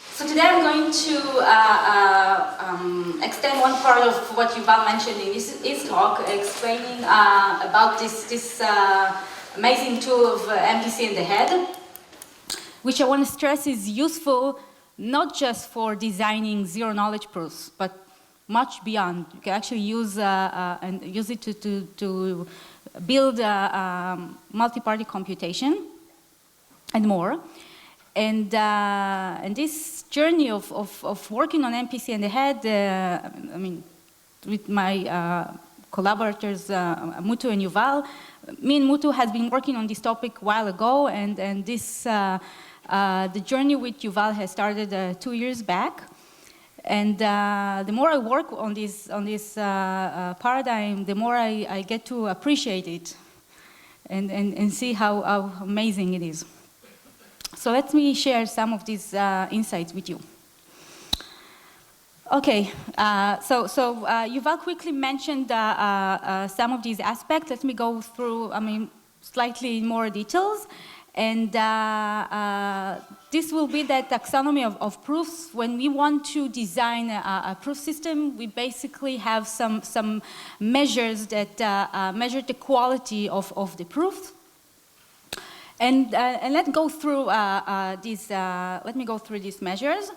So today I'm going to extend one part of what Yuval mentioned in his talk, explaining about this amazing tool of MPC in the head, which I want to stress is useful not just for designing zero-knowledge proofs, but much beyond. You can actually use it to build multi-party computation and more. And this journey of working on MPC in the head, I mean, with my collaborators, Mutu and Yuval, me and Mutu has been working on this topic a while ago, and this the journey with Yuval has started 2 years back. And the more I work on this paradigm, the more I get to appreciate it and see how amazing it is. So let me share some of these insights with you. Okay, so Yuval quickly mentioned some of these aspects. Let me go through, slightly more details. And this will be the taxonomy of proofs. When we want to design a proof system, we basically have some measures that measure the quality of the proof. And let's go through these. Let me go through these measures.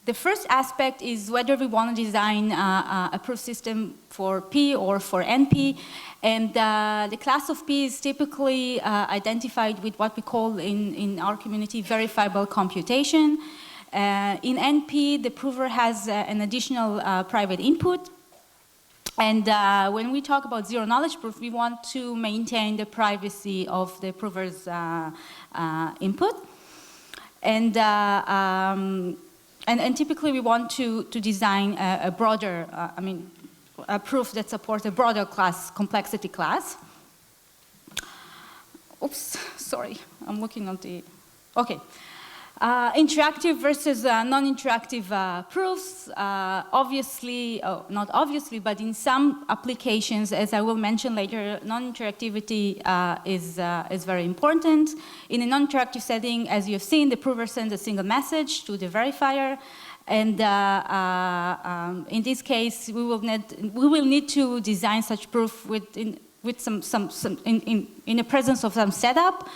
The first aspect is whether we want to design a proof system for P or for NP. And the class of P is typically identified with what we call in our community verifiable computation. In NP, the prover has an additional private input. And when we talk about zero-knowledge proof, we want to maintain the privacy of the prover's input. And typically we want to design a broader, a proof that supports a broader class, complexity class. Oops, sorry, I'm looking at the, okay. Interactive versus non-interactive proofs. Obviously, not obviously, but in some applications, as I will mention later, non-interactivity is very important. In a non-interactive setting, as you have seen, the prover sends a single message to the verifier. And in this case, we will need to design such proof in the presence of some setup.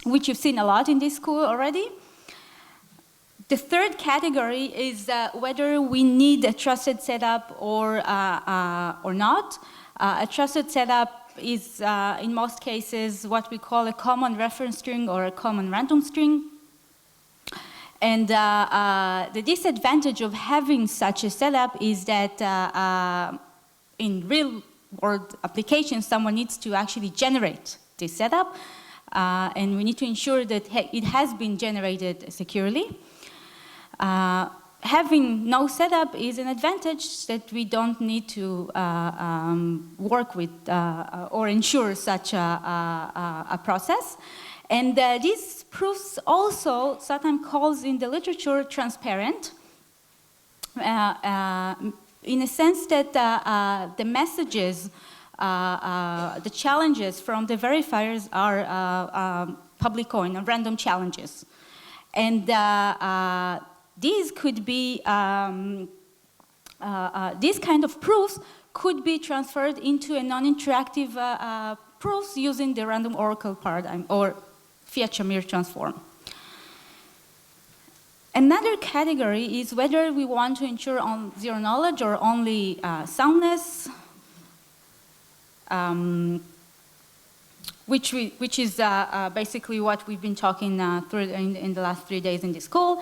Which you've seen a lot in this school already. The third category is whether we need a trusted setup or not. A trusted setup is, in most cases, what we call a common reference string or a common random string. And the disadvantage of having such a setup is that in real-world applications, someone needs to actually generate this setup. And we need to ensure that it has been generated securely. Having no setup is an advantage that we don't need to work with or ensure such a process. And these proofs also sometimes calls in the literature transparent in a sense that the messages the challenges from the verifiers are public coin, random challenges. And these could be, these kind of proofs could be transferred into a non-interactive proofs using the random oracle paradigm or Fiat-Shamir transform. Another category is whether we want to ensure on zero knowledge or only soundness. Which is basically what we've been talking through in the last 3 days in this school.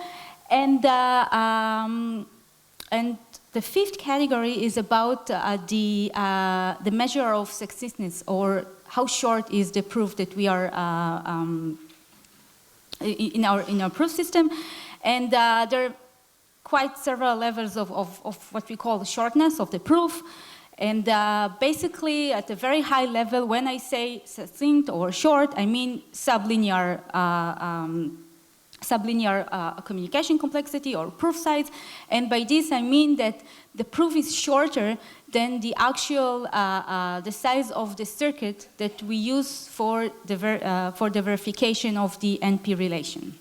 And the fifth category is about the measure of successness, or how short is the proof that we are in our proof system. And there are quite several levels of what we call the shortness of the proof. And basically, at a very high level, when I say succinct or short, I mean sublinear sublinear communication complexity or proof size. And by this I mean that the proof is shorter than the actual, the size of the circuit that we use for the verification of the NP relation.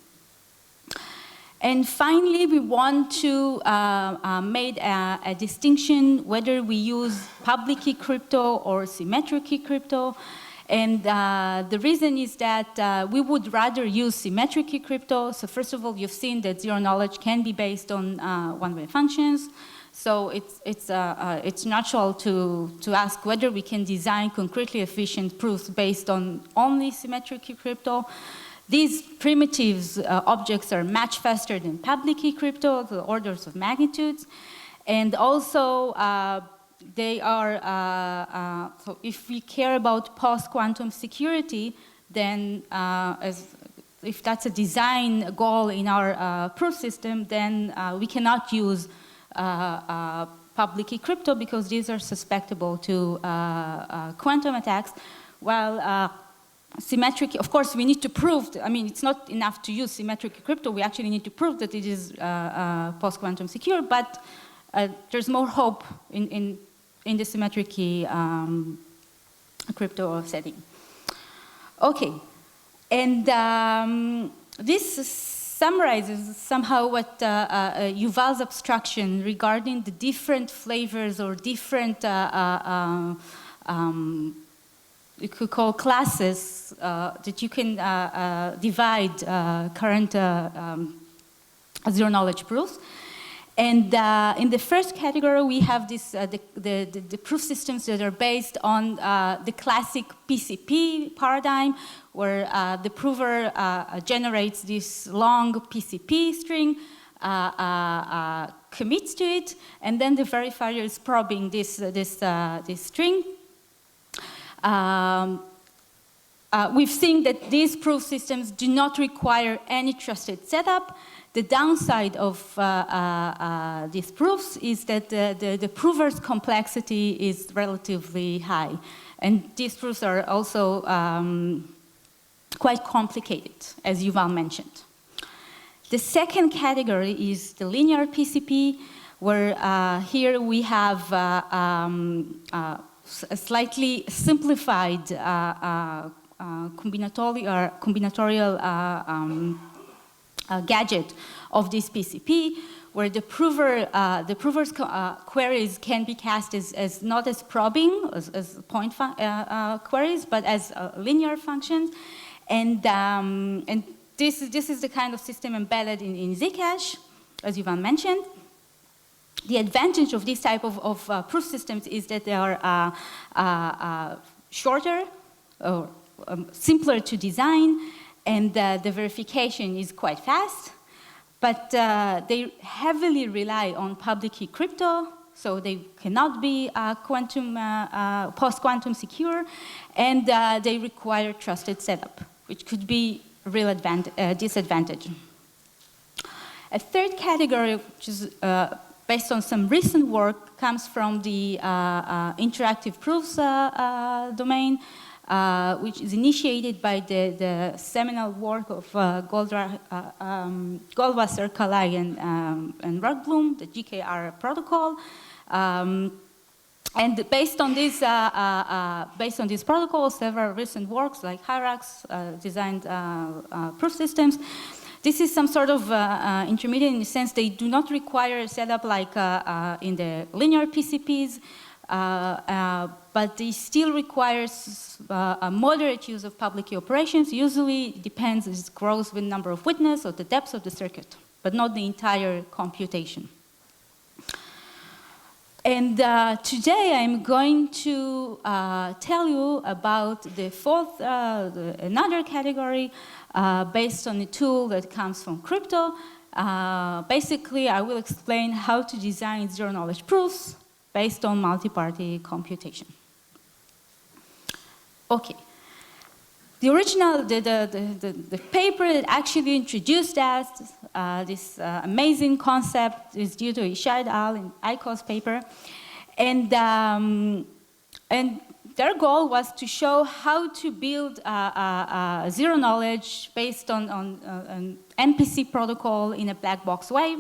And finally, we want to make a distinction whether we use public key crypto or symmetric key crypto. And the reason is that we would rather use symmetric key crypto. So first of all, you've seen that zero knowledge can be based on one-way functions. So it's natural to ask whether we can design concretely efficient proofs based on only symmetric key crypto. These primitives objects are much faster than public key crypto, the orders of magnitudes. And also, they are, so if we care about post-quantum security, then if that's a design goal in our proof system, then we cannot use public key crypto because these are susceptible to quantum attacks, while symmetric, of course, we need to prove, I mean, it's not enough to use symmetric crypto, we actually need to prove that it is post-quantum secure, but there's more hope in the symmetric key crypto setting. Okay, and this summarizes somehow what Yuval's abstraction regarding the different flavors or different you could call classes that you can divide current zero-knowledge proofs. And in the first category, we have this, the proof systems that are based on the classic PCP paradigm, where the prover generates this long PCP string, commits to it, and then the verifier is probing this string. We've seen that these proof systems do not require any trusted setup. The downside of these proofs is that the prover's complexity is relatively high. And these proofs are also quite complicated, as Yuval mentioned. The second category is the linear PCP, where here we have a slightly simplified combinatorial gadget of this PCP, where the prover's queries can be cast as not as probing, as point queries, but as linear functions, and this is the kind of system embedded in Zcash, as Yuval mentioned. The advantage of this type of proof systems is that they are shorter or simpler to design, and the verification is quite fast, but they heavily rely on public key crypto, so they cannot be post-quantum secure, and they require trusted setup, which could be a real disadvantage. A third category, which is based on some recent work, comes from the interactive proofs domain, which is initiated by the seminal work of Goldwasser, Kalai, and Rothblum, the GKR protocol. And based on this protocol, several recent works like Hyrax designed proof systems. This is some sort of intermediate in the sense they do not require a setup like in the linear PCPs, but they still require a moderate use of public key operations. Usually it depends, it grows with the number of witnesses or the depth of the circuit, but not the entire computation. And today I'm going to tell you about the fourth, another category based on a tool that comes from crypto. Basically, I will explain how to design zero-knowledge proofs based on multi-party computation. Okay. The original, the paper that actually introduced us, this amazing concept is due to Ishai et al. In ICO's paper. And their goal was to show how to build zero knowledge based on an MPC protocol in a black box way.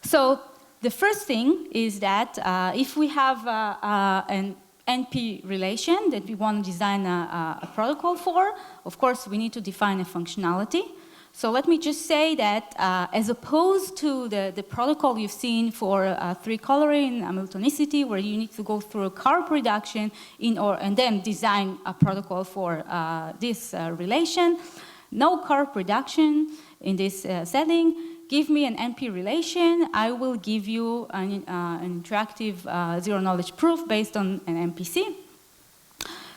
So the first thing is that if we have an NP relation that we want to design a protocol for, of course we need to define a functionality. So let me just say that as opposed to the protocol you've seen for three-coloring, Hamiltonicity, where you need to go through a carp reduction and then design a protocol for this relation, no carp reduction in this setting. Give me an NP relation, I will give you an interactive zero-knowledge proof based on an MPC.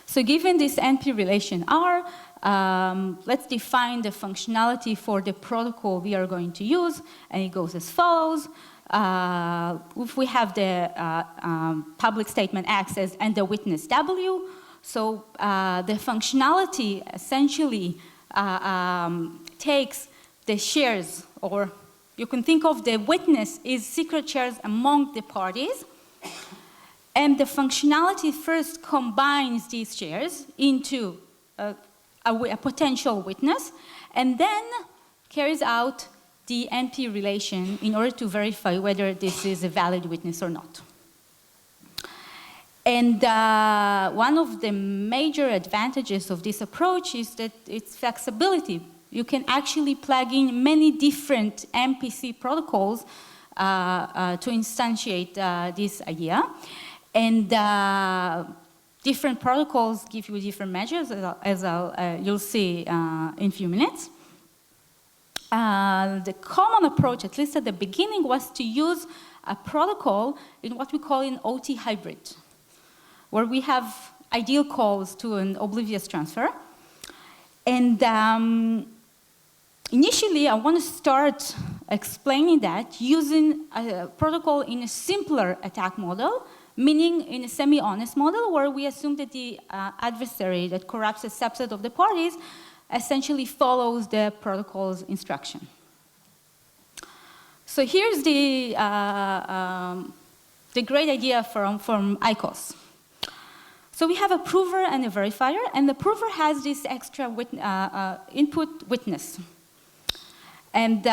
So given this NP relation R, let's define the functionality for the protocol we are going to use, and it goes as follows. If we have the public statement X and the witness W, so the functionality essentially takes the shares, or you can think of the witness is secret shares among the parties, and the functionality first combines these shares into a potential witness, and then carries out the NP relation in order to verify whether this is a valid witness or not. And one of the major advantages of this approach is that it's flexibility. You can actually plug in many different MPC protocols to instantiate this idea. And different protocols give you different measures, as you'll see in a few minutes. The common approach, at least at the beginning, was to use a protocol in what we call an OT hybrid, where we have ideal calls to an oblivious transfer. And initially, I want to start explaining that using a protocol in a simpler attack model, meaning in a semi-honest model where we assume that the adversary that corrupts a subset of the parties essentially follows the protocol's instruction. So here's the great idea from ICOS. So we have a prover and a verifier, and the prover has this extra input witness. And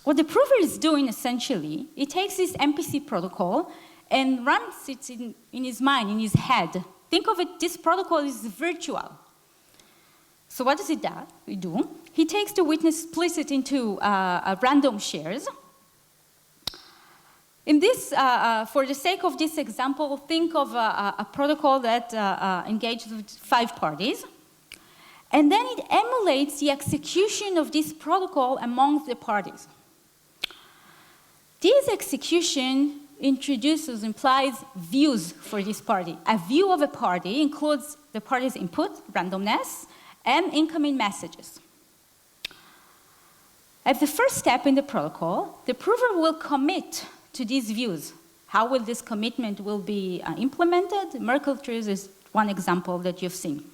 what the prover is doing essentially, it takes this MPC protocol and runs it in his mind, in his head. Think of it, this protocol is virtual. So what does it do? He takes the witness, splits it into random shares. In this, for the sake of this example, think of a protocol that engages with 5 parties. And then it emulates the execution of this protocol among the parties. This execution implies views for this party. A view of a party includes the party's input, randomness, and incoming messages. At the first step in the protocol, the prover will commit to these views. How will this commitment will be implemented? Merkle trees is one example that you've seen.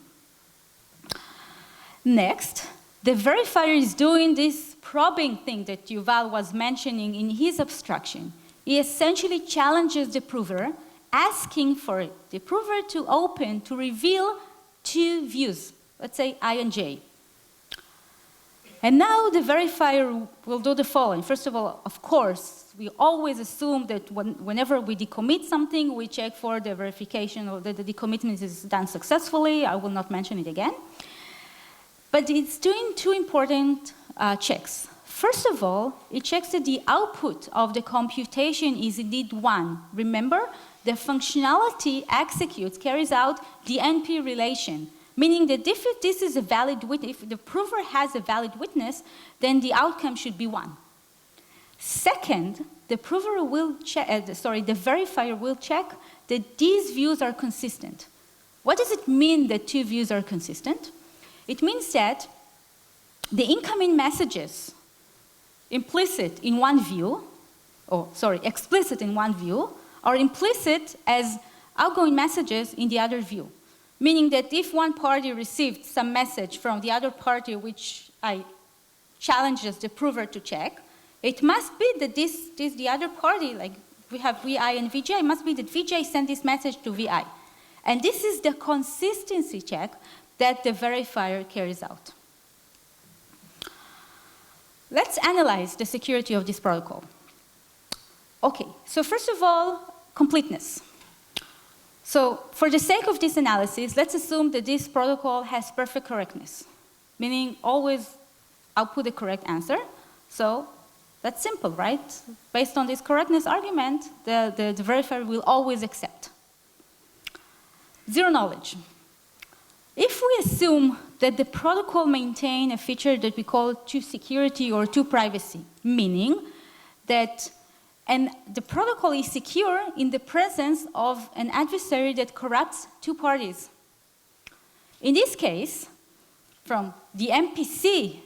Next, the verifier is doing this probing thing that Yuval was mentioning in his abstraction. He essentially challenges the prover, asking for the prover to reveal 2 views, let's say I and J. And now the verifier will do the following. First of all, of course, we always assume that whenever we decommit something, we check for the verification or that the decommitment is done successfully. I will not mention it again. But it's doing 2 important checks. First of all, it checks that the output of the computation is indeed 1. Remember, the functionality carries out the NP relation, meaning that if this is a valid witness, if the prover has a valid witness, then the outcome should be 1. Second, the prover will check, the verifier will check that these views are consistent. What does it mean that 2 views are consistent? It means that the incoming messages explicit in one view, are implicit as outgoing messages in the other view. Meaning that if one party received some message from the other party which I challenges the prover to check, it must be that the other party we have VI and VJ, it must be that VJ sent this message to VI. And this is the consistency check that the verifier carries out. Let's analyze the security of this protocol. Okay, so first of all, completeness. So for the sake of this analysis, let's assume that this protocol has perfect correctness, meaning always output the correct answer. So that's simple, right? Based on this correctness argument, the verifier will always accept. Zero knowledge. If we assume that the protocol maintains a feature that we call two security or two privacy, meaning that the protocol is secure in the presence of an adversary that corrupts two parties. In this case, from the MPC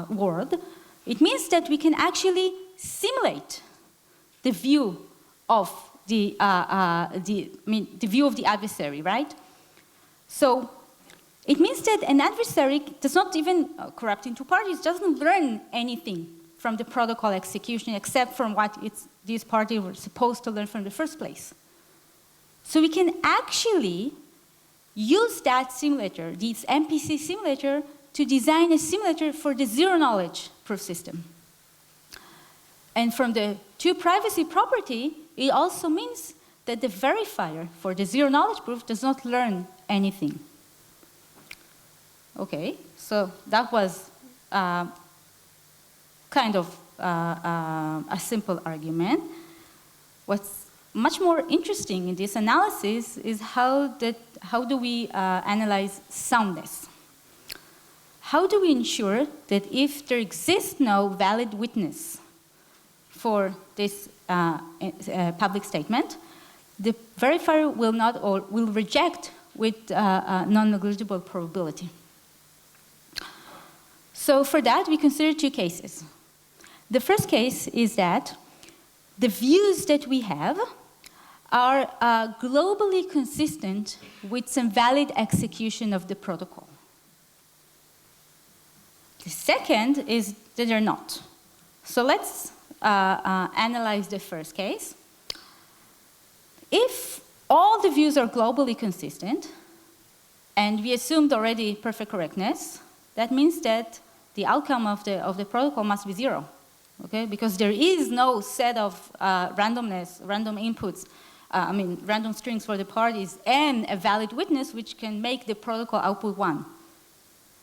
world, it means that we can actually simulate the view of the view of the adversary, right? So it means that an adversary does not even corrupt in two parties, doesn't learn anything from the protocol execution except from what these parties were supposed to learn from the first place. So we can actually use that simulator, this MPC simulator, to design a simulator for the zero-knowledge proof system. And from the two privacy property, it also means that the verifier for the zero-knowledge proof does not learn anything. Okay, so that was kind of a simple argument. What's much more interesting in this analysis is how do we analyze soundness? How do we ensure that if there exists no valid witness for this public statement, the verifier will not or will reject with non-negligible probability? So for that, we consider two cases. The first case is that the views that we have are globally consistent with some valid execution of the protocol. The second is that they're not. So let's analyze the first case. If all the views are globally consistent, and we assumed already perfect correctness, that means that the outcome of the protocol must be zero, okay? Because there is no set of randomness, random inputs, random strings for the parties, and a valid witness which can make the protocol output 1.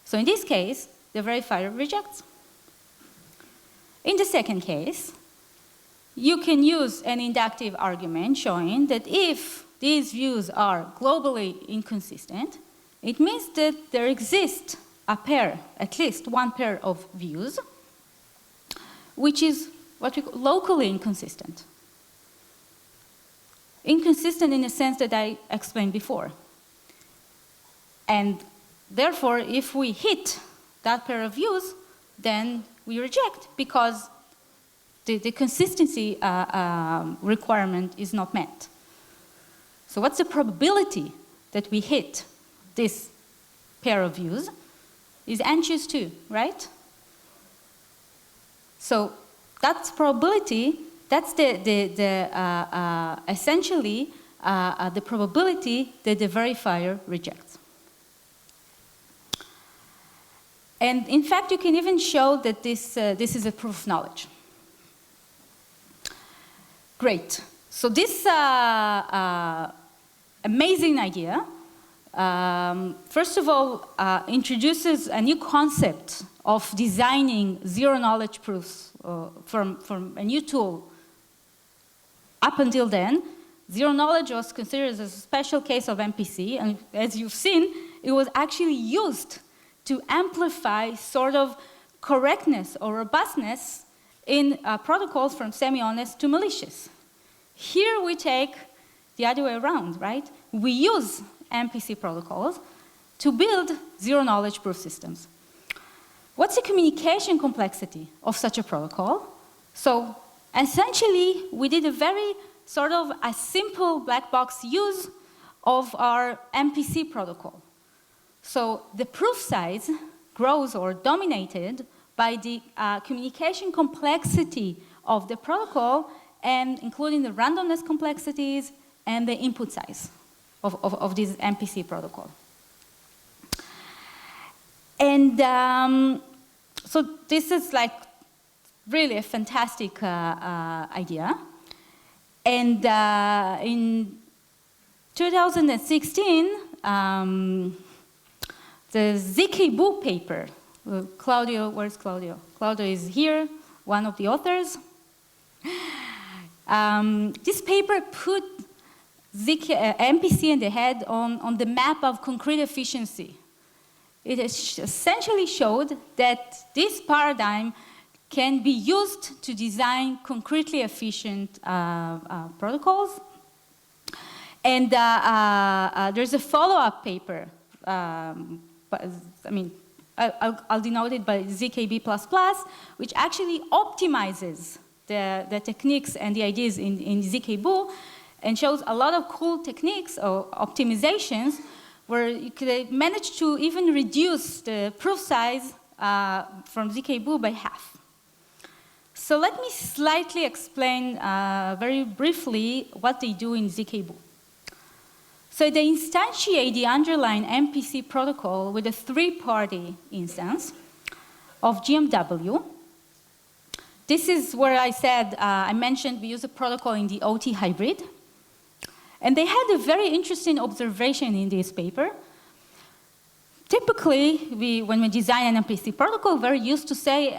So in this case, the verifier rejects. In the second case, you can use an inductive argument showing that if these views are globally inconsistent, it means that there exists a pair, at least one pair of views, which is what we call locally inconsistent. Inconsistent in the sense that I explained before. And therefore, if we hit that pair of views, then we reject because the consistency requirement is not met. So what's the probability that we hit this pair of views? Is n choose 2, right? So that's probability, that's essentially the probability that the verifier rejects. And in fact, you can even show that this is a proof of knowledge. Great. So this amazing idea, first of all, introduces a new concept of designing zero-knowledge proofs from a new tool. Up until then, zero-knowledge was considered as a special case of MPC, and as you've seen, it was actually used to amplify sort of correctness or robustness in protocols from semi-honest to malicious. Here we take the other way around, right? We use MPC protocols to build zero-knowledge proof systems. What's the communication complexity of such a protocol? So essentially, we did a very sort of a simple black box use of our MPC protocol. So the proof size grows or dominated by the communication complexity of the protocol and including the randomness complexities and the input size of this MPC protocol. And so this is like really a fantastic idea. And in 2016, the ZK-BOO paper, Claudio, where's Claudio? Claudio is here, one of the authors. This paper put MPC in the head on the map of concrete efficiency. It essentially showed that this paradigm can be used to design concretely efficient protocols. And there's a follow-up paper. I'll denote it by ZKB++, which actually optimizes the techniques and the ideas in ZK-BOO and shows a lot of cool techniques or optimizations where you could manage to even reduce the proof size from ZK-BOO by half. So let me slightly explain very briefly what they do in ZK-BOO. So they instantiate the underlying MPC protocol with a three-party instance of GMW. This is where I said, I mentioned we use a protocol in the OT hybrid. And they had a very interesting observation in this paper. Typically, when we design an MPC protocol, we're used to say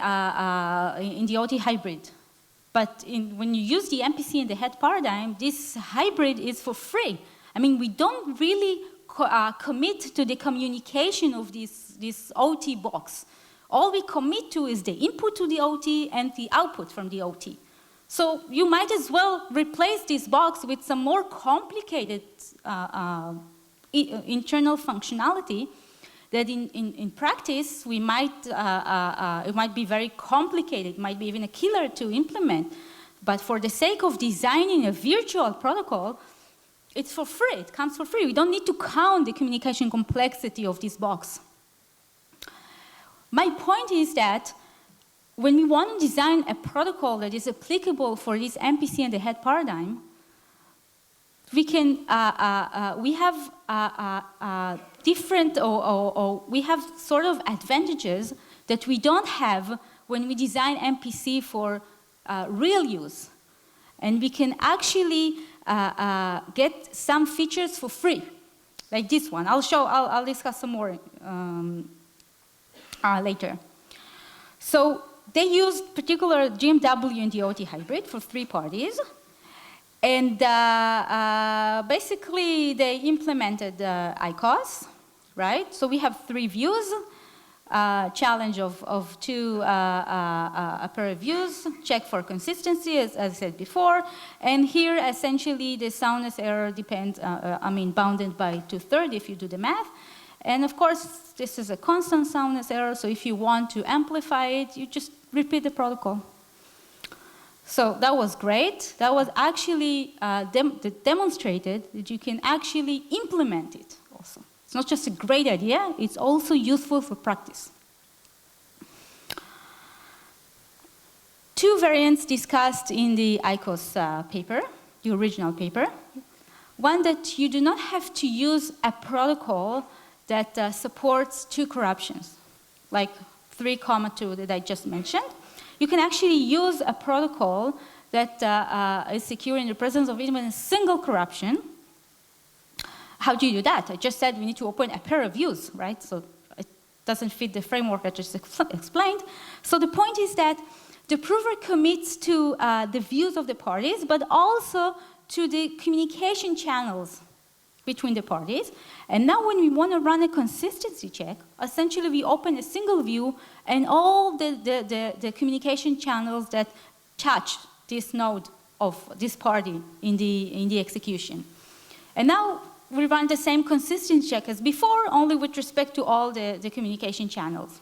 in the OT hybrid. But when you use the MPC in the head paradigm, this hybrid is for free. I mean, we don't really commit to the communication of this OT box. All we commit to is the input to the OT and the output from the OT. So you might as well replace this box with some more complicated internal functionality that in practice it might be very complicated, it might be even a killer to implement. But for the sake of designing a virtual protocol, it's for free, it comes for free. We don't need to count the communication complexity of this box. My point is that when we want to design a protocol that is applicable for this MPC and the head paradigm, we can, we have different, or we have sort of advantages that we don't have when we design MPC for real use. And we can actually get some features for free, like this one. I'll discuss some more later. So they used particular GMW and the OT hybrid for three parties. And basically, they implemented ICOS, right? So we have three views, challenge of two pair of views, check for consistency, as I said before. And here, essentially, the soundness error depends, bounded by 2/3 if you do the math. And of course, this is a constant soundness error, so if you want to amplify it, you just repeat the protocol. So that was great. That was actually demonstrated that you can actually implement it also. It's not just a great idea, it's also useful for practice. Two variants discussed in the ICOS paper, the original paper. One, that you do not have to use a protocol that supports two corruptions, like 3,2 that I just mentioned. You can actually use a protocol that is secure in the presence of even a single corruption. How do you do that? I just said we need to open a pair of views, right? So it doesn't fit the framework I just explained. So the point is that the prover commits to the views of the parties, but also to the communication channels between the parties. And now when we want to run a consistency check, essentially we open a single view and all the communication channels that touch this node of this party in the execution. And now we run the same consistency check as before, only with respect to all the communication channels.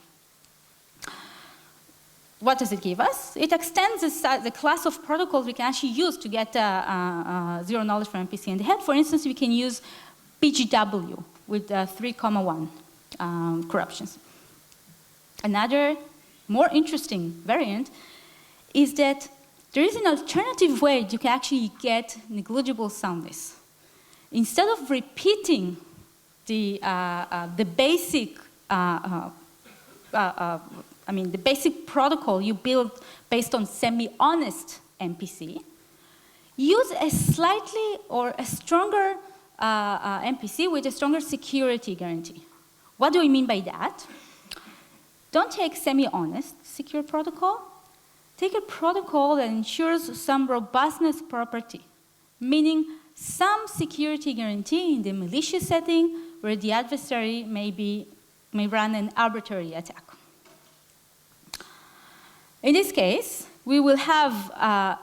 What does it give us? It extends the class of protocols we can actually use to get zero knowledge for MPC in the head. For instance, we can use PGW with 3,1 corruptions. Another more interesting variant is that there is an alternative way you can actually get negligible soundness. Instead of repeating the basic, the basic protocol you build based on semi-honest MPC, use a slightly or a stronger MPC with a stronger security guarantee. What do I mean by that? Don't take semi-honest secure protocol. Take a protocol that ensures some robustness property, meaning some security guarantee in the malicious setting where the adversary may run an arbitrary attack. In this case, we will have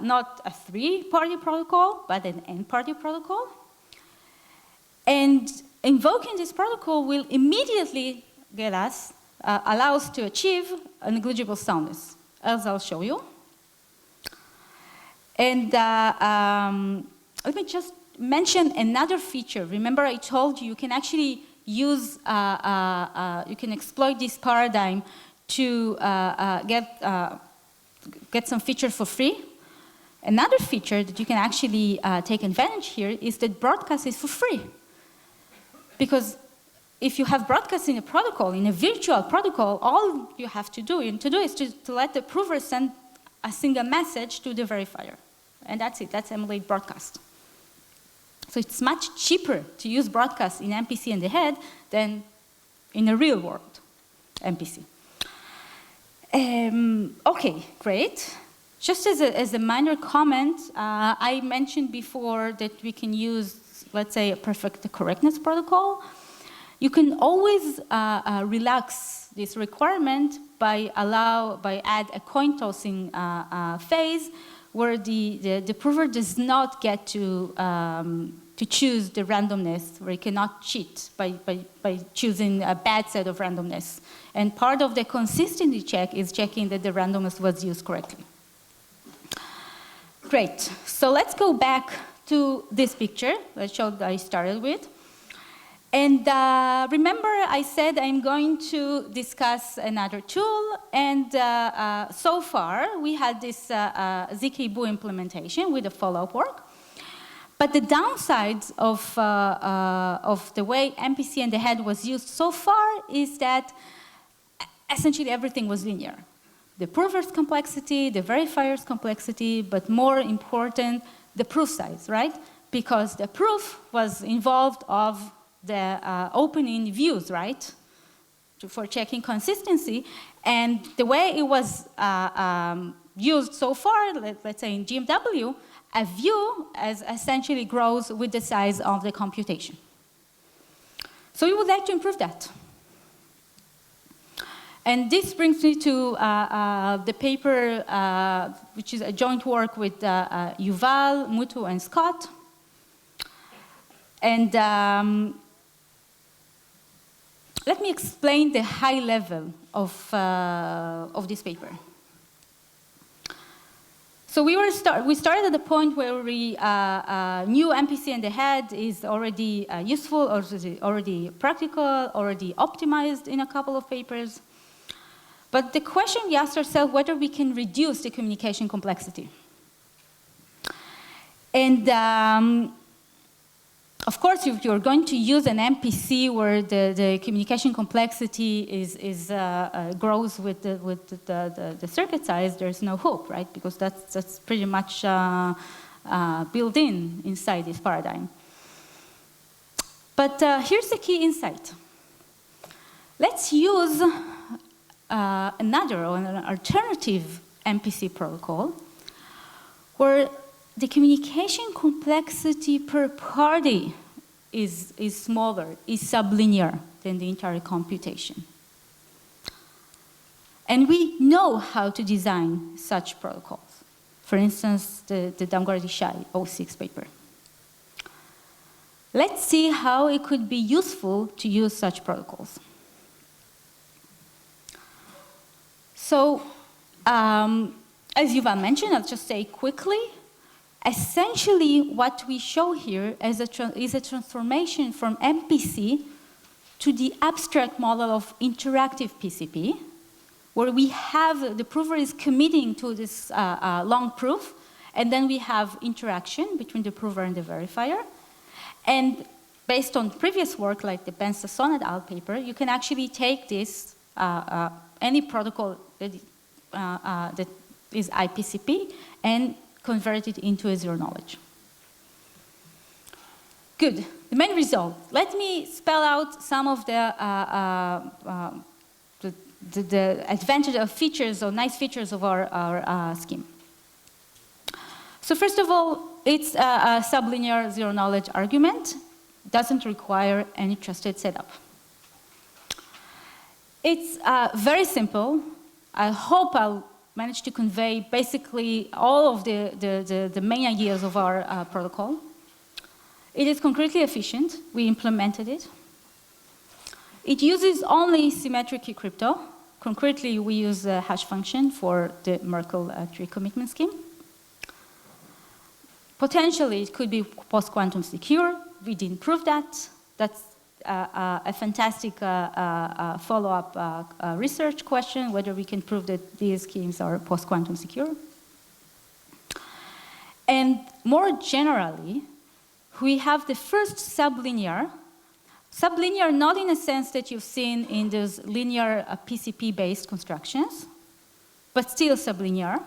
not a three-party protocol, but an n-party protocol. And invoking this protocol will immediately allow us to achieve a negligible soundness, as I'll show you. And let me just mention another feature. Remember I told you can actually use, you can exploit this paradigm to get some features for free. Another feature that you can actually take advantage here is that broadcast is for free. Because if you have broadcast in a protocol, in a virtual protocol, all you have to do is to let the prover send a single message to the verifier. And that's it, that's emulate broadcast. So it's much cheaper to use broadcast in MPC in the head than in a real world MPC. Okay, great. Just as a minor comment, I mentioned before that we can use, let's say, a perfect correctness protocol. You can always relax this requirement by add a coin tossing phase where the prover does not get to choose the randomness, where he cannot cheat by choosing a bad set of randomness. And part of the consistency check is checking that the randomness was used correctly. Great. So let's go back to this picture that I started with. And remember, I said I'm going to discuss another tool. And so far, we had this ZK-BOO implementation with the follow-up work. But the downsides of the way MPC in the head was used so far is that essentially everything was linear. The prover's complexity, the verifier's complexity, but more important, the proof size, right? Because the proof was involved of the opening views, right? For checking consistency. And the way it was used so far, let's say in GMW, a view essentially grows with the size of the computation. So we would like to improve that. And this brings me to the paper, which is a joint work with Yuval, Mutu, and Scott. And let me explain the high level of this paper. So we started at the point where we knew MPC in the head is already useful, or already practical, already optimized in a couple of papers. But the question we asked ourselves whether we can reduce the communication complexity. And of course, if you're going to use an MPC where the communication complexity grows with the circuit size, there's no hope, right? Because that's pretty much built inside this paradigm. But here's the key insight. Let's use another or an alternative MPC protocol where the communication complexity per party is smaller, is sublinear than the entire computation. And we know how to design such protocols. For instance, the Damgardi-Shai 06 paper. Let's see how it could be useful to use such protocols. So, as Yuval mentioned, I'll just say quickly, essentially what we show here is a transformation from MPC to the abstract model of interactive PCP, where we have the prover is committing to this long proof, And then we have interaction between the prover and the verifier. And based on previous work, like the Ben-Sasson et al. Paper, you can actually take this, any protocol that is IPCP, and convert it into a zero knowledge. Good. The main result. Let me spell out some of the advantage of features or nice features of our scheme. So first of all, it's a sublinear zero knowledge argument. Doesn't require any trusted setup. It's very simple. I hope I'll manage to convey basically all of the main ideas of our protocol. It is concretely efficient. We implemented it. It uses only symmetric crypto. Concretely, we use a hash function for the Merkle tree commitment scheme. Potentially, it could be post-quantum secure. We didn't prove that. That's a fantastic follow-up research question, whether we can prove that these schemes are post-quantum secure. And more generally, we have the first sublinear not in a sense that you've seen in those linear PCP-based constructions, but still sublinear.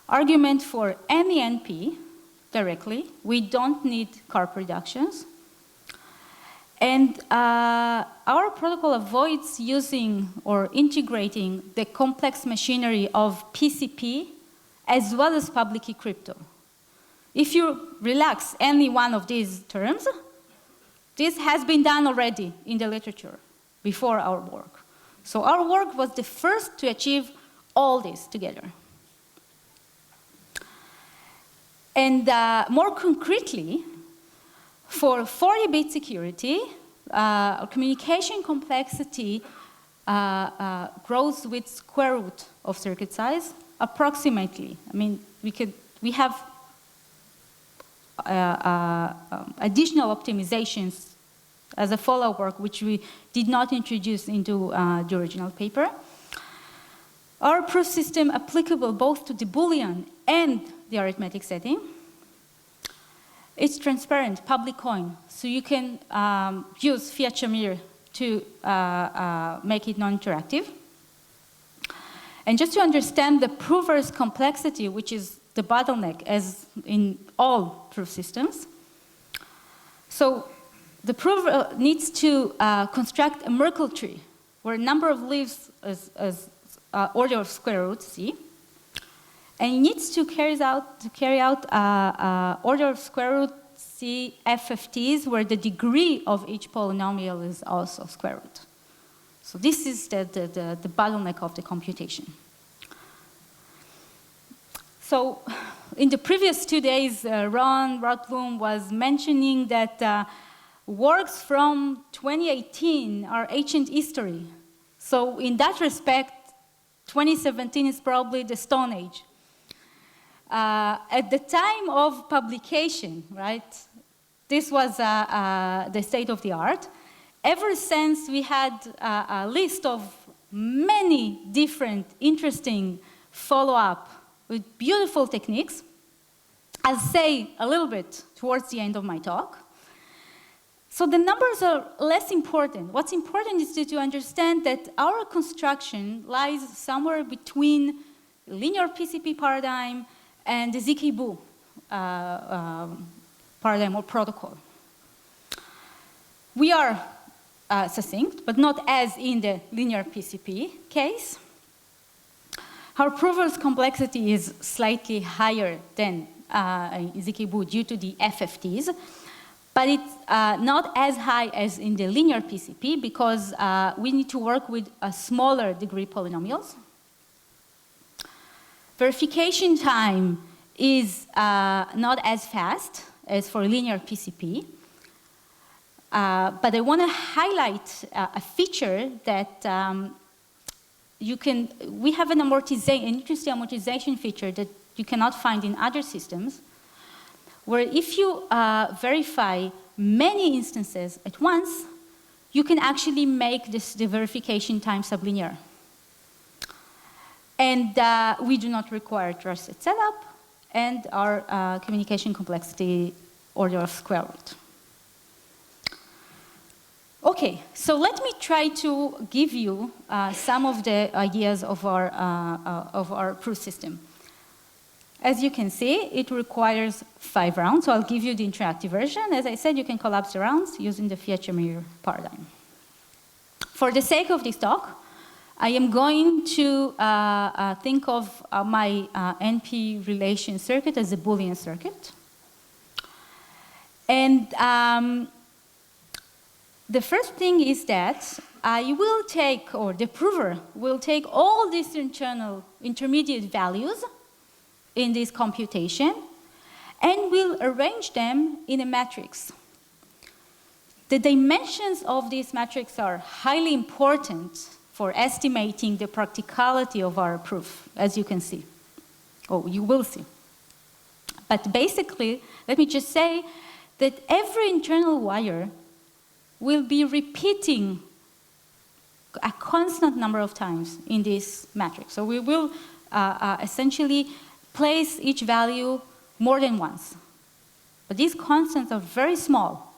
Argument for any NP directly. We don't need carp reductions. And our protocol avoids using or integrating the complex machinery of PCP as well as public key crypto. If you relax any one of these terms, this has been done already in the literature before our work. So our work was the first to achieve all this together. And more concretely, for 40-bit security, communication complexity grows with square root of circuit size, approximately. I mean, we have additional optimizations as a follow-up work, which we did not introduce into the original paper. Our proof system applicable both to the Boolean and the arithmetic setting. It's transparent, public coin, so you can use fiat Shamir to make it non-interactive. And just to understand the prover's complexity, which is the bottleneck as in all proof systems. So the prover needs to construct a Merkle tree where a number of leaves is order of square root C, and it needs to carry out order of square root C FFTs where the degree of each polynomial is also square root. So this is the bottleneck of the computation. So in the previous 2 days, Ron Rotblum was mentioning that works from 2018 are ancient history. So in that respect, 2017 is probably the Stone Age. At the time of publication, right, this was the state of the art. Ever since we had a list of many different interesting follow-up with beautiful techniques. I'll say a little bit towards the end of my talk. So the numbers are less important. What's important is to understand that our construction lies somewhere between linear PCP paradigm and the ZK-BOO paradigm or protocol. We are succinct, but not as in the linear PCP case. Our prover's complexity is slightly higher than ZK-BOO due to the FFTs, but it's not as high as in the linear PCP because we need to work with a smaller degree polynomials. Verification time is not as fast as for linear PCP, but I want to highlight a feature that we have an interesting amortization feature that you cannot find in other systems, where if you verify many instances at once, you can actually make the verification time sublinear. And we do not require trusted setup, and our communication complexity order of square root. Okay, so let me try to give you some of the ideas of our proof system. As you can see, it requires 5 rounds, so I'll give you the interactive version. As I said, you can collapse the rounds using the Fiat-Shamir paradigm. For the sake of this talk, I am going to think of my NP relation circuit as a Boolean circuit. And the first thing is that I will take, or the prover will take all these internal intermediate values in this computation and will arrange them in a matrix. The dimensions of this matrix are highly important for estimating the practicality of our proof, as you can see, or you will see. But basically, let me just say that every internal wire will be repeating a constant number of times in this matrix. So we will essentially place each value more than once. But these constants are very small.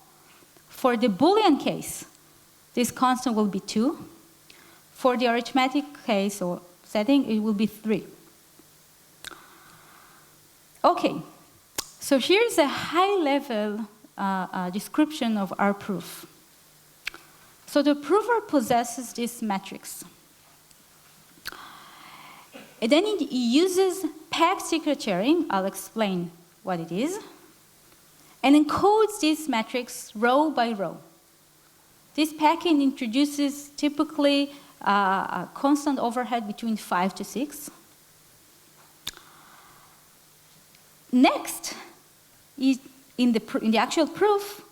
For the Boolean case, this constant will be 2. For the arithmetic case or setting, it will be 3. Okay, so here's a high-level description of our proof. So the prover possesses this matrix. And then it uses packed secret sharing, I'll explain what it is, and encodes this matrix row by row. This packing introduces typically a constant overhead between 5 to 6. Next, in the actual proof,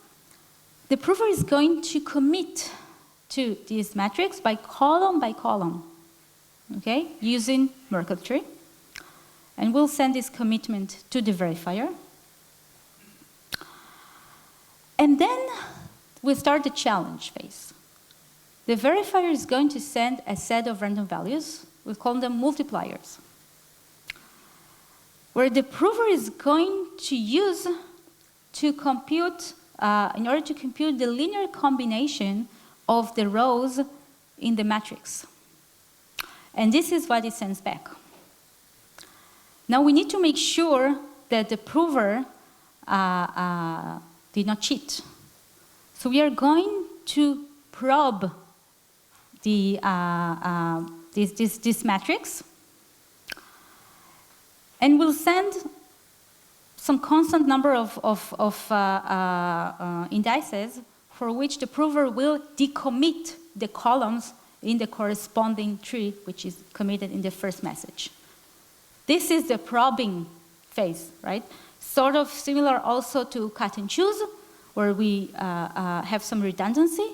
the prover is going to commit to this matrix by column, okay, using Merkle tree. And we'll send this commitment to the verifier. And then we'll start the challenge phase. The verifier is going to send a set of random values. We'll call them multipliers, where the prover is going to use to compute, in order to compute the linear combination of the rows in the matrix. And this is what it sends back. Now we need to make sure that the prover did not cheat. So we are going to probe the, this matrix, and we'll send some constant number of indices for which the prover will decommit the columns in the corresponding tree, which is committed in the first message. This is the probing phase, right? Sort of similar also to cut and choose, where we have some redundancy.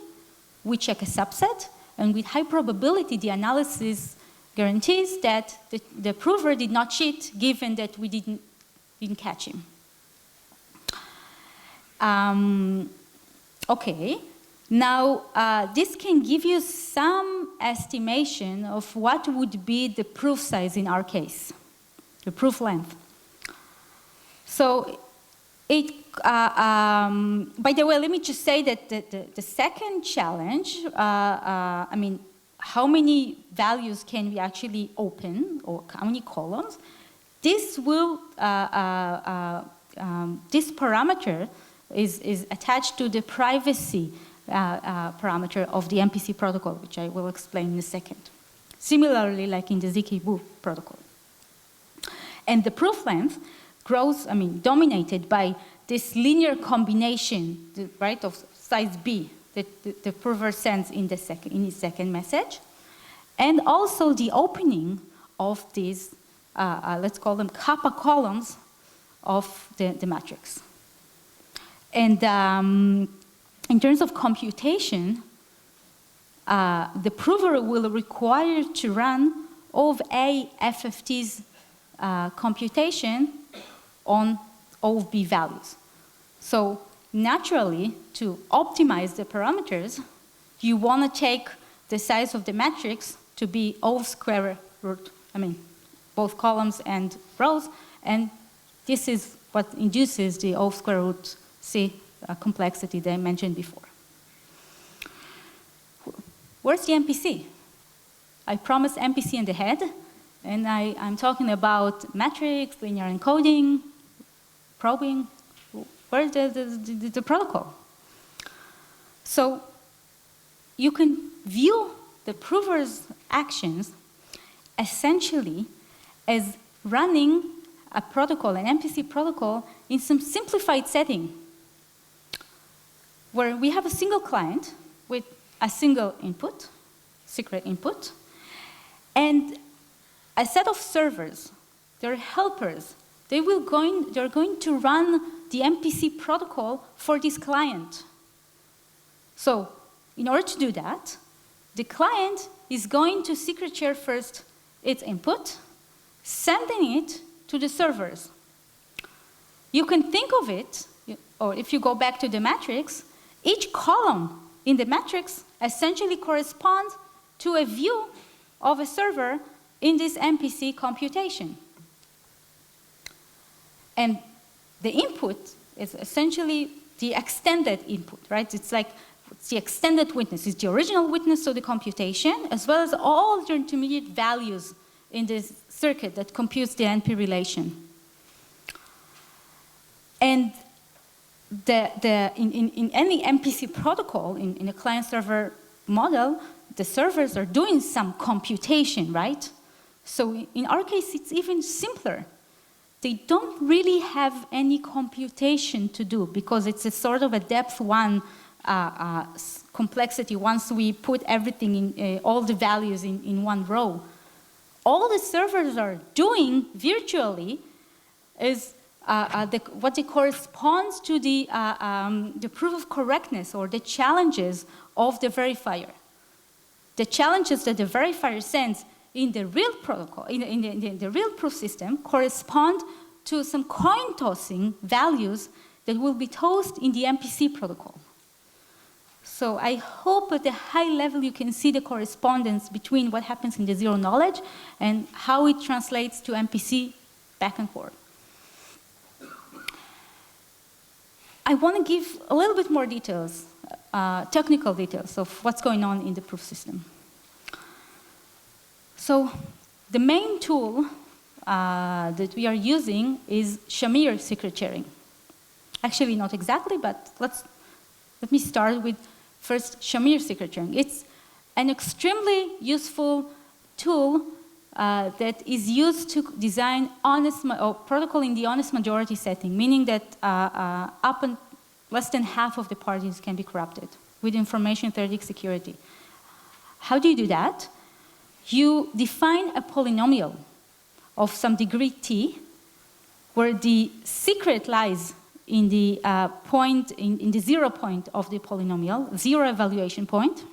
We check a subset, and with high probability, the analysis guarantees that the prover did not cheat, given that we didn't catch him. Okay, now this can give you some estimation of what would be the proof size in our case, the proof length. So by the way, let me just say that the second challenge, I mean, how many values can we actually open, or how many columns? This will, this parameter is attached to the privacy parameter of the MPC protocol, which I will explain in a second. Similarly, like in the ZK-BOO protocol. And the proof length grows, I mean, dominated by this linear combination, right, of size B that the prover sends in his second message, and also the opening of these, let's call them kappa columns of the matrix. And in terms of computation, the prover will require to run O of A FFT's computation on O of B values. So naturally, to optimize the parameters, you want to take the size of the matrix to be O of square root, I mean, both columns and rows, and This is what induces the O square root C complexity that I mentioned before. Where's the MPC? I promised MPC in the head, and I'm talking about matrix, linear encoding, probing. Where's the protocol? So you can view the prover's actions essentially as running a protocol, an MPC protocol, in some simplified setting where we have a single client with a single input, secret input, and a set of servers. They're helpers. They're going to run the MPC protocol for this client. So in order to do that, the client is going to secret share first its input, sending it to the servers. You can think of it, or if you go back to the matrix, each column in the matrix essentially corresponds to a view of a server in this MPC computation. And the input is essentially the extended input, right? It's like it's the extended witness. It's the original witness to the computation, as well as all the intermediate values in this circuit that computes the NP relation. And in any MPC protocol, in a client-server model, the servers are doing some computation, right? So in our case, it's even simpler. They don't really have any computation to do because it's a sort of a depth one complexity once we put everything in, all the values in one row. All the servers are doing virtually is what it corresponds to the proof of correctness or the challenges of the verifier. The challenges that the verifier sends in the real protocol, in the real proof system, correspond to some coin tossing values that will be tossed in the MPC protocol. So I hope at a high level you can see the correspondence between what happens in the zero knowledge and how it translates to MPC back and forth. I want to give a little bit more details, technical details of what's going on in the proof system. So the main tool that we are using is Shamirs secret sharing. Actually, not exactly, but let me start with first Shamirs secret sharing. It's an extremely useful tool that is used to design protocol in the honest majority setting, meaning that up and less than half of the parties can be corrupted with information theoretic security. How do you do that? You define a polynomial of some degree t, where the secret lies in the point, in the 0 point of the polynomial, 0 evaluation point,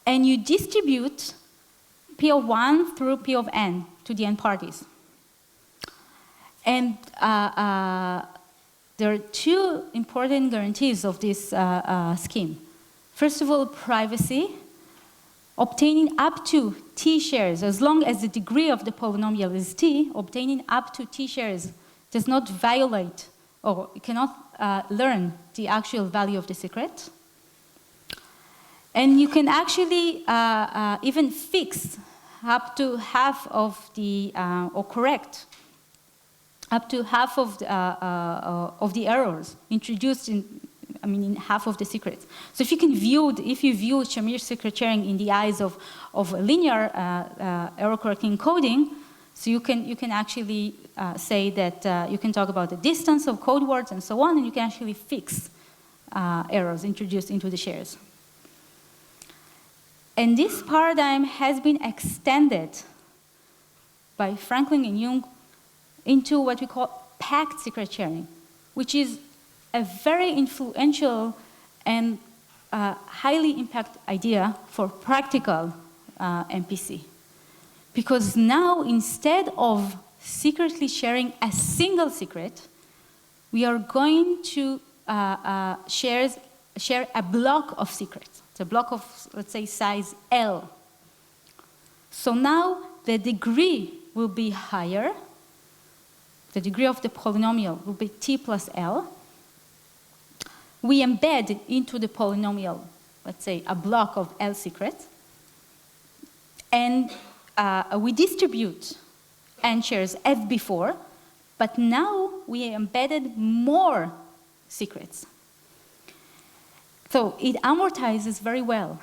and you distribute P of 1 through P of n to the n parties. And there are two important guarantees of this scheme. First of all, privacy. Obtaining up to t shares, as long as the degree of the polynomial is t, obtaining up to t shares does not violate or cannot learn the actual value of the secret. And you can actually even fix up to half of the, or correct up to half of the errors introduced in half of the secrets. So if you can view, if you view Shamirs secret sharing in the eyes of linear error-correcting encoding, so you can actually say that you can talk about the distance of code words and so on, and you can actually fix errors introduced into the shares. And this paradigm has been extended by Franklin and Jung into what we call packed secret sharing, which is a very influential and highly impact idea for practical MPC. Because now, instead of secretly sharing a single secret, we are going to share a block of secrets. It's a block of, let's say, size L. So now the degree will be higher, the degree of the polynomial will be t plus L. We embed into the polynomial, let's say, a block of L secrets. And we distribute n shares f before, but now we embedded more secrets. So it amortizes very well.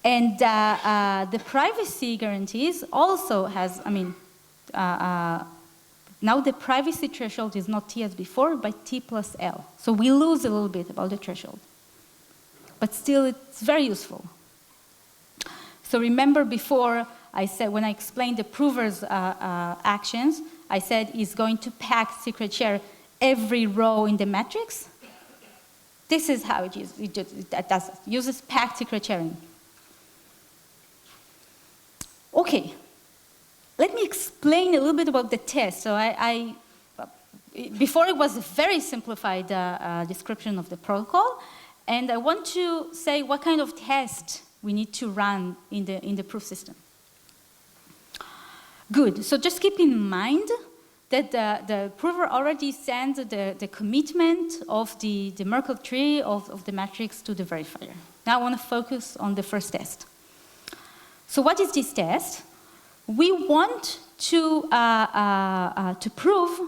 And the privacy guarantees also has, now the privacy threshold is not t as before, but t plus L. So we lose a little bit about the threshold. But still, it's very useful. So remember before I said, when I explained the prover's actions, I said he's going to pack secret share every row in the matrix. This is how it uses it uses packed secret sharing. Okay, let me explain a little bit about the test. So before it was a very simplified description of the protocol, and I want to say what kind of test we need to run in the proof system. Good, so just keep in mind that the prover already sends the commitment of the Merkle tree of the matrix to the verifier. Now I want to focus on the first test. So what is this test? We want to prove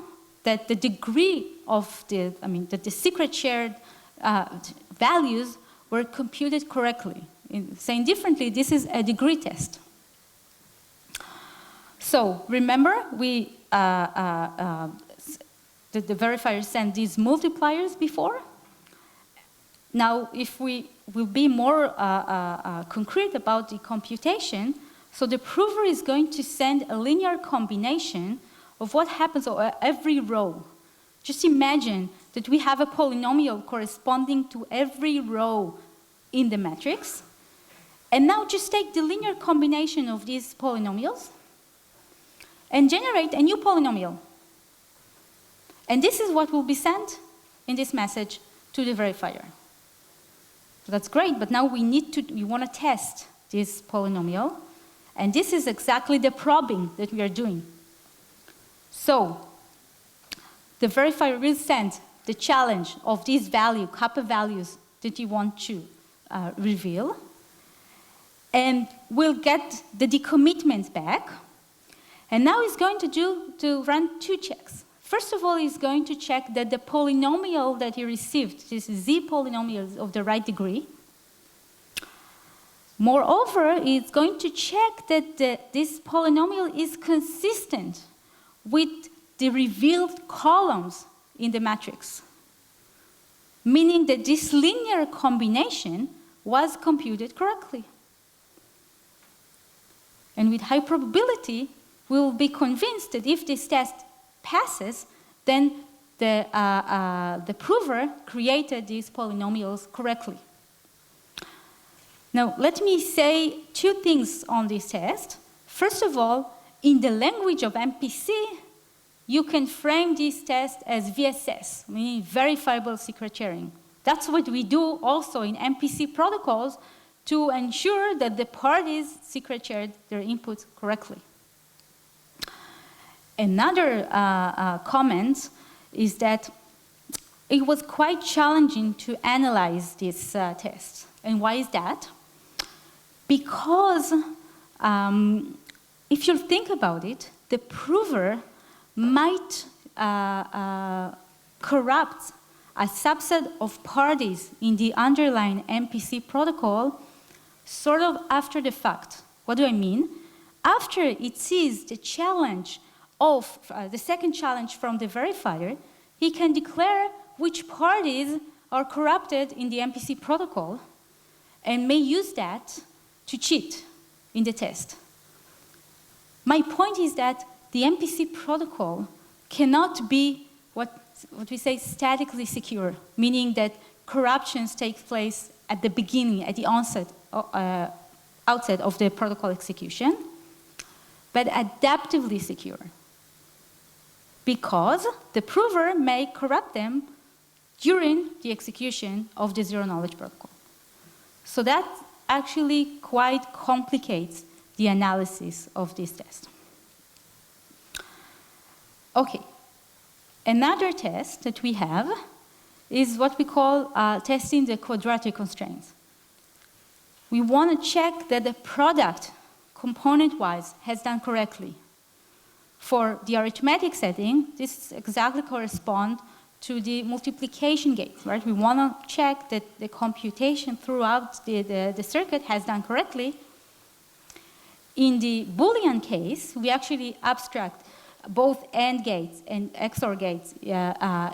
that the degree of that the secret shared values were computed correctly. Saying differently, this is a degree test. So remember, the verifier sent these multipliers before. Now, if we will be more concrete about the computation, so the prover is going to send a linear combination of what happens on every row. Just imagine that we have a polynomial corresponding to every row in the matrix. And now just take the linear combination of these polynomials and generate a new polynomial. And this is what will be sent in this message to the verifier. So that's great, but now we want to test this polynomial. And this is exactly the probing that we are doing. So the verifier will send the challenge of these kappa values that you want to reveal. And we'll get the decommitment back. And now he's going to run two checks. First of all, he's going to check that the polynomial that he received, this z polynomial, is of the right degree. Moreover, he's going to check that this polynomial is consistent with the revealed columns in the matrix, meaning that this linear combination was computed correctly. And with high probability, we will be convinced that if this test passes, then the prover created these polynomials correctly. Now, let me say two things on this test. First of all, in the language of MPC, you can frame this test as VSS, meaning verifiable secret sharing. That's what we do also in MPC protocols to ensure that the parties secret shared their inputs correctly. Another comment is that it was quite challenging to analyze this test. And why is that? Because if you think about it, the prover might corrupt a subset of parties in the underlying MPC protocol sort of after the fact. What do I mean? After it sees the challenge of the second challenge from the verifier, he can declare which parties are corrupted in the MPC protocol and may use that to cheat in the test. My point is that the MPC protocol cannot be what we say statically secure, meaning that corruptions take place at the beginning, at the outset of the protocol execution, but adaptively secure, because the prover may corrupt them during the execution of the zero-knowledge protocol. So that actually quite complicates the analysis of this test. Okay. Another test that we have is what we call testing the quadratic constraints. We want to check that the product, component-wise, has done correctly. For the arithmetic setting, this exactly corresponds to the multiplication gate, right? We want to check that the computation throughout the circuit has done correctly. In the Boolean case, we actually abstract both AND gates and XOR gates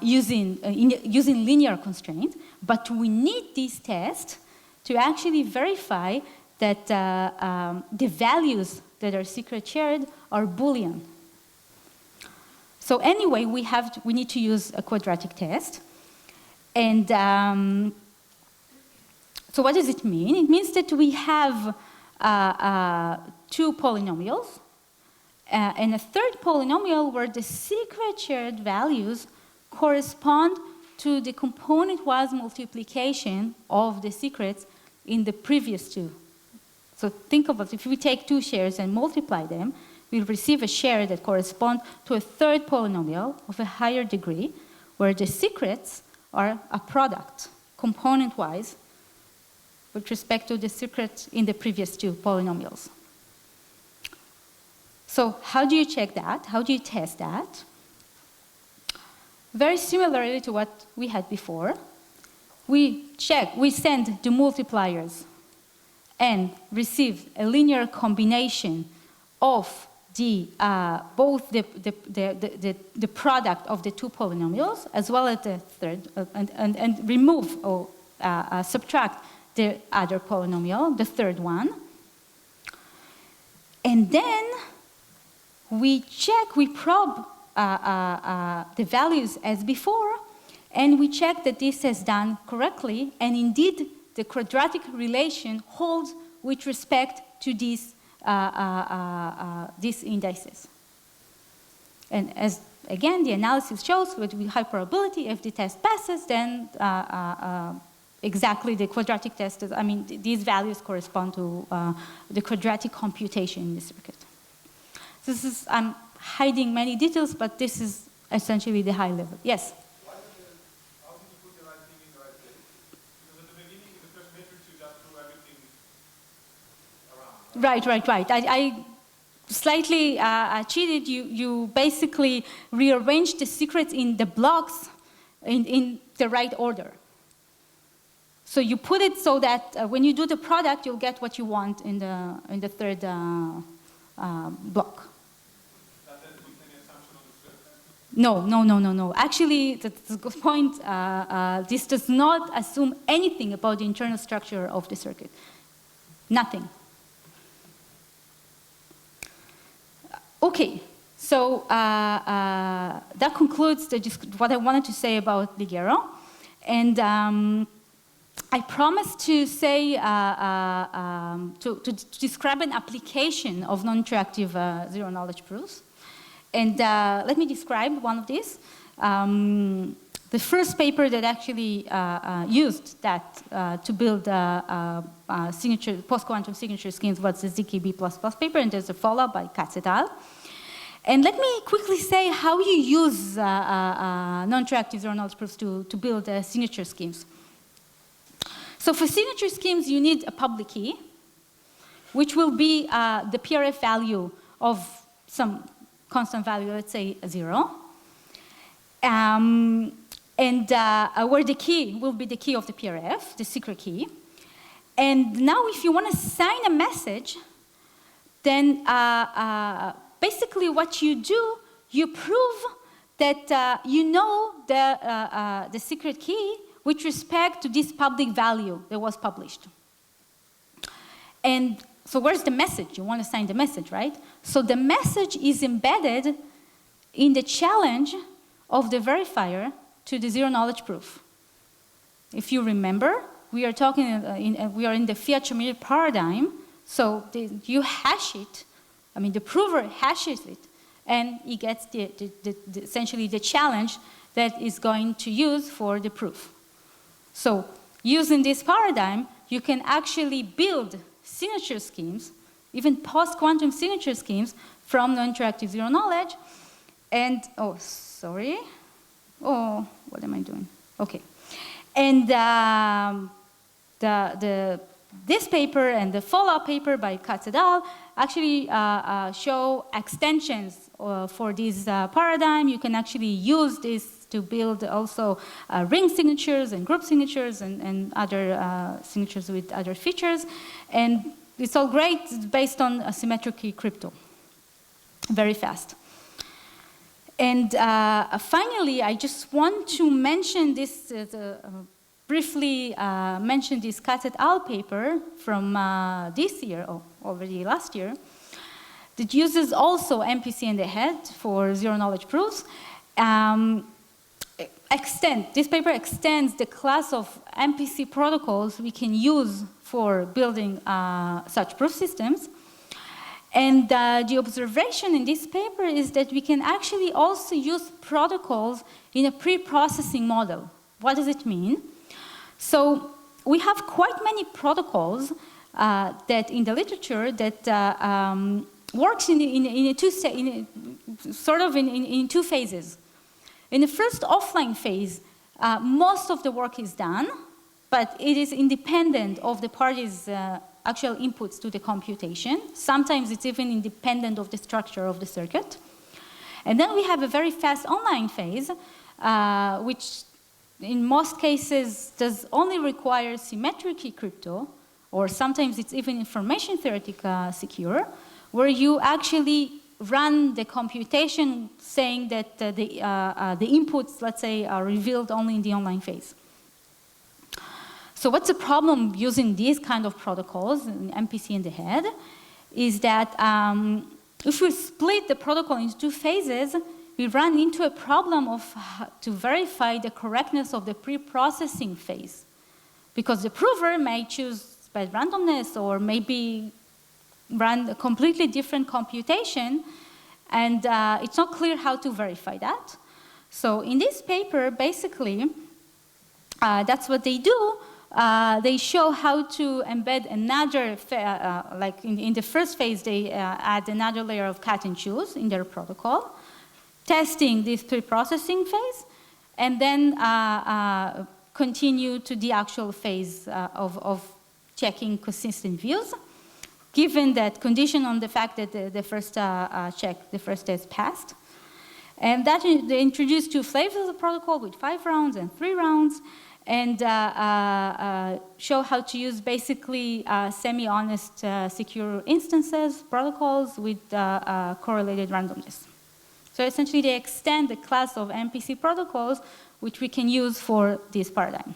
using linear constraints, but we need this test to actually verify that the values that are secret shared are Boolean. So anyway, we need to use a quadratic test. And so what does it mean? It means that we have two polynomials and a third polynomial where the secret shared values correspond to the component-wise multiplication of the secrets in the previous two. So think about it. If we take two shares and multiply them, we'll receive a share that corresponds to a third polynomial of a higher degree, where the secrets are a product, component-wise, with respect to the secrets in the previous two polynomials. So how do you check that? How do you test that? Very similarly to what we had before, we send the multipliers and receive a linear combination of both the product of the two polynomials as well as the third, and remove or subtract the other polynomial, the third one. And then we probe the values as before, and we check that this has done correctly, and indeed the quadratic relation holds with respect to these indices. And as again the analysis shows, with high probability, if the test passes, then exactly the quadratic test is, these values correspond to the quadratic computation in the circuit. This is, I'm hiding many details, but this is essentially the high level. Yes? How did you put the right thing in the right place? Because at the beginning, in the first matrix, you just threw everything around. Right. I slightly cheated. You basically rearranged the secrets in the blocks in the right order. So you put it so that when you do the product, you'll get what you want in the third block. No. Actually, that's a good point. This does not assume anything about the internal structure of the circuit. Nothing. Okay, so that concludes what I wanted to say about Ligero. And I promised to say, to describe an application of non-interactive zero-knowledge proofs. And let me describe one of these. The first paper that actually used that to build post-quantum signature schemes was the ZKB++ paper, and there's a follow-up by Katz et al. And let me quickly say how you use non-interactive zero-knowledge proofs to build signature schemes. So for signature schemes, you need a public key, which will be the PRF value of some constant value, let's say 0. And where the key will be the key of the PRF, the secret key. And now if you want to sign a message, then basically what you do, you prove that you know the secret key with respect to this public value that was published. And so where's the message? You want to sign the message, right? So the message is embedded in the challenge of the verifier to the zero-knowledge proof. If you remember, we are talking we are in the Fiat-Shamir paradigm, so you hash it, the prover hashes it, and he gets essentially the challenge that is going to use for the proof. So using this paradigm, you can actually build signature schemes, even post-quantum signature schemes from non-interactive zero-knowledge, And, oh, sorry. Oh, what am I doing? Okay. And this paper and the follow-up paper by Katz et al. Actually show extensions for this paradigm. You can actually use this to build also ring signatures and group signatures and other signatures with other features. And it's all great. It's based on asymmetric key crypto. Very fast. And finally, I just want to mention this, briefly mention this Katz et al. Paper from this year, or already last year, that uses also MPC in the head for zero-knowledge proofs. This paper extends the class of MPC protocols we can use for building such proof systems. And the observation in this paper is that we can actually also use protocols in a pre-processing model. What does it mean? So we have quite many protocols that in the literature that works in two phases. In the first offline phase, most of the work is done, but it is independent of the parties' actual inputs to the computation. Sometimes it's even independent of the structure of the circuit. And then we have a very fast online phase, which in most cases does only require symmetric key crypto, or sometimes it's even information theoretic secure, where you actually run the computation saying that the inputs, let's say, are revealed only in the online phase. So what's the problem using these kind of protocols, in MPC in the head, is that if we split the protocol into two phases, we run into a problem of to verify the correctness of the pre-processing phase. Because the prover may choose by randomness or maybe run a completely different computation, and it's not clear how to verify that. So in this paper, basically, that's what they do. They show how to embed another, like in the first phase, they add another layer of cat and choose in their protocol, testing this pre-processing phase, and then continue to the actual phase of checking consistent views, given that condition on the fact that the first the first test passed. And that they introduced two flavors of the protocol with 5 rounds and 3 rounds, and show how to use basically semi-honest secure instances, protocols with correlated randomness. So essentially they extend the class of MPC protocols which we can use for this paradigm.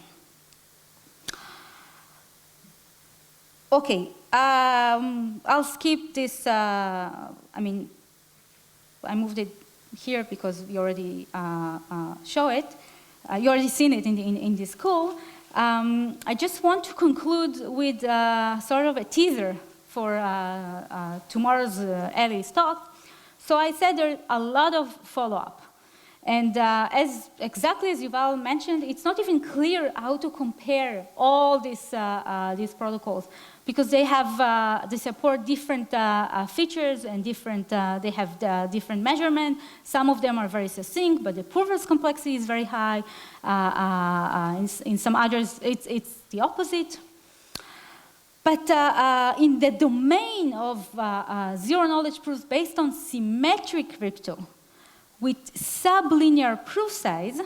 Okay, I'll skip this, I mean, I moved it here because we already show it. You already seen it in this school. I just want to conclude with sort of a teaser for tomorrow's Ellie's talk. So I said there are a lot of follow-up. And exactly as Yuval mentioned, it's not even clear how to compare all these protocols, because they have they support different features and different they have different measurement. Some of them are very succinct, but the prover's complexity is very high. In some others, it's the opposite. But in the domain of zero-knowledge proofs based on symmetric crypto, with sublinear proof size,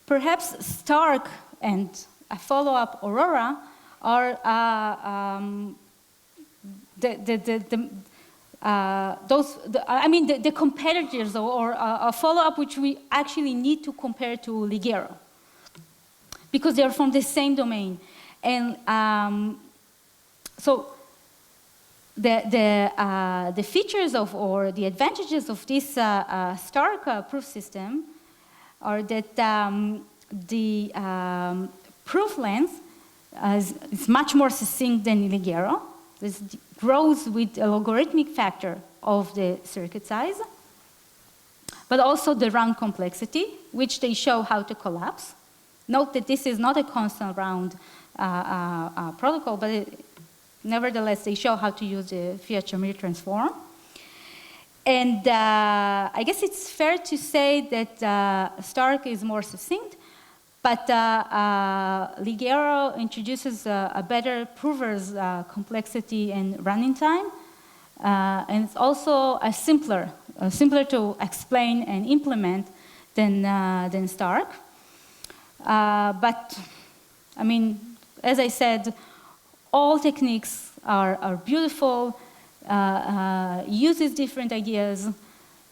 perhaps Stark and a follow-up Aurora are the competitors or a follow-up which we actually need to compare to Ligero, because they are from the same domain. And so the features of, or the advantages of this Stark proof system are that the proof length is much more succinct than Ligero. This grows with a logarithmic factor of the circuit size, but also the round complexity, which they show how to collapse. Note that this is not a constant round protocol, but nevertheless, they show how to use the Fiat-Shamir transform. And I guess it's fair to say that Stark is more succinct, but Ligero introduces a better prover's complexity and running time. And it's also simpler to explain and implement than Stark. But, I mean, as I said, all techniques are beautiful, uses different ideas.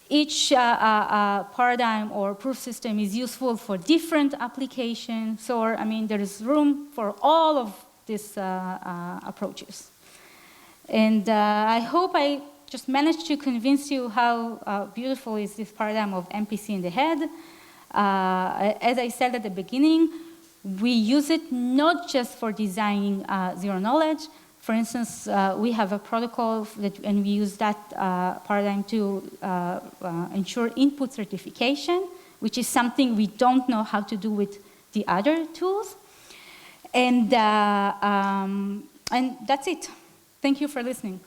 Each paradigm or proof system is useful for different applications. So, I mean, there is room for all of these approaches. And I hope I just managed to convince you how beautiful is this paradigm of MPC in the head. As I said at the beginning, we use it not just for designing zero knowledge. For instance, we have a protocol and we use that paradigm to ensure input certification, which is something we don't know how to do with the other tools. And that's it. Thank you for listening.